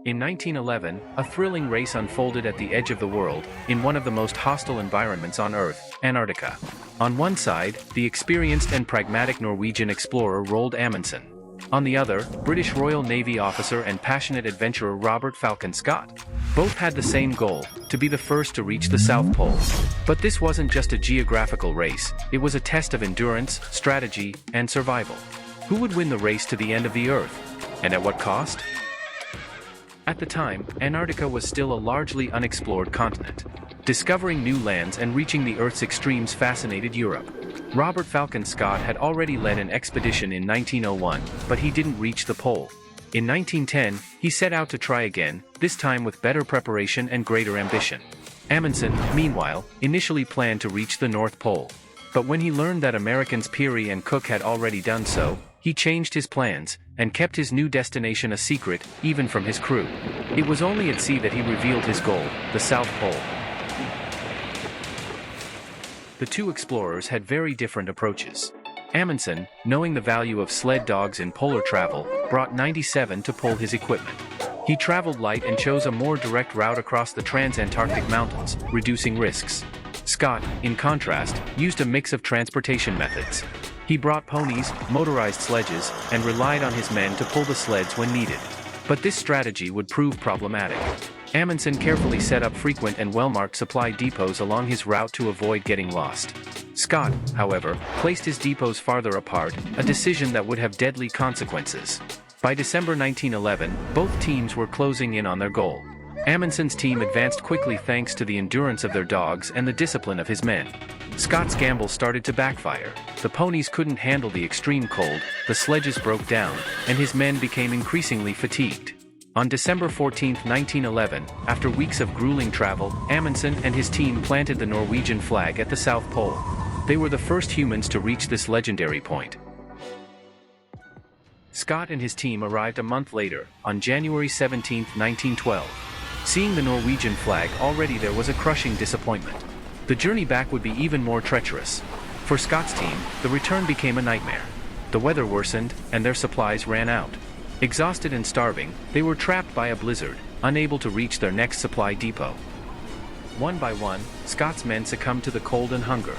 In 1911, a thrilling race unfolded at the edge of the world, in one of the most hostile environments on Earth, Antarctica. On one side, the experienced and pragmatic Norwegian explorer Roald Amundsen. On the other, British Royal Navy officer and passionate adventurer Robert Falcon Scott. Both had the same goal, to be the first to reach the South Pole. But this wasn't just a geographical race, it was a test of endurance, strategy, and survival. Who would win the race to the end of the Earth? And at what cost? At the time, Antarctica was still a largely unexplored continent. Discovering new lands and reaching the Earth's extremes fascinated Europe. Robert Falcon Scott had already led an expedition in 1901, but he didn't reach the pole. In 1910, he set out to try again, this time with better preparation and greater ambition. Amundsen, meanwhile, initially planned to reach the North Pole. But when he learned that Americans Peary and Cook had already done so, he changed his plans, and kept his new destination a secret, even from his crew. It was only at sea that he revealed his goal, the South Pole. The two explorers had very different approaches. Amundsen, knowing the value of sled dogs in polar travel, brought 97 to pull his equipment. He traveled light and chose a more direct route across the Transantarctic Mountains, reducing risks. Scott, in contrast, used a mix of transportation methods. He brought ponies, motorized sledges, and relied on his men to pull the sleds when needed. But this strategy would prove problematic. Amundsen carefully set up frequent and well-marked supply depots along his route to avoid getting lost. Scott, however, placed his depots farther apart, a decision that would have deadly consequences. By December 1911, both teams were closing in on their goal. Amundsen's team advanced quickly thanks to the endurance of their dogs and the discipline of his men. Scott's gamble started to backfire. The ponies couldn't handle the extreme cold, the sledges broke down, and his men became increasingly fatigued. On December 14, 1911, after weeks of grueling travel, Amundsen and his team planted the Norwegian flag at the South Pole. They were the first humans to reach this legendary point. Scott and his team arrived a month later, on January 17, 1912. Seeing the Norwegian flag already there was a crushing disappointment. The journey back would be even more treacherous. For Scott's team, the return became a nightmare. The weather worsened, and their supplies ran out. Exhausted and starving, they were trapped by a blizzard, unable to reach their next supply depot. One by one, Scott's men succumbed to the cold and hunger.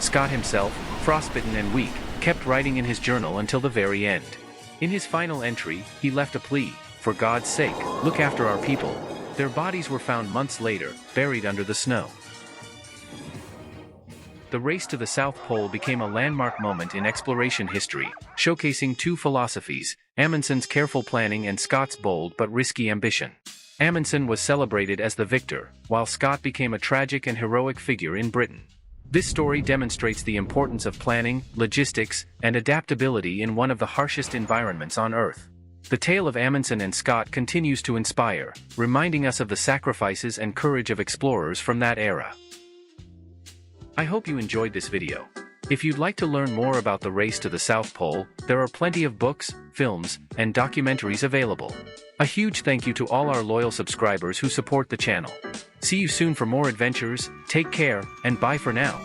Scott himself, frostbitten and weak, kept writing in his journal until the very end. In his final entry, he left a plea: "For God's sake, look after our people." Their bodies were found months later, buried under the snow. The race to the South Pole became a landmark moment in exploration history, showcasing two philosophies, Amundsen's careful planning and Scott's bold but risky ambition. Amundsen was celebrated as the victor, while Scott became a tragic and heroic figure in Britain. This story demonstrates the importance of planning, logistics, and adaptability in one of the harshest environments on Earth. The tale of Amundsen and Scott continues to inspire, reminding us of the sacrifices and courage of explorers from that era. I hope you enjoyed this video. If you'd like to learn more about the race to the South Pole, there are plenty of books, films, and documentaries available. A huge thank you to all our loyal subscribers who support the channel. See you soon for more adventures, take care, and bye for now.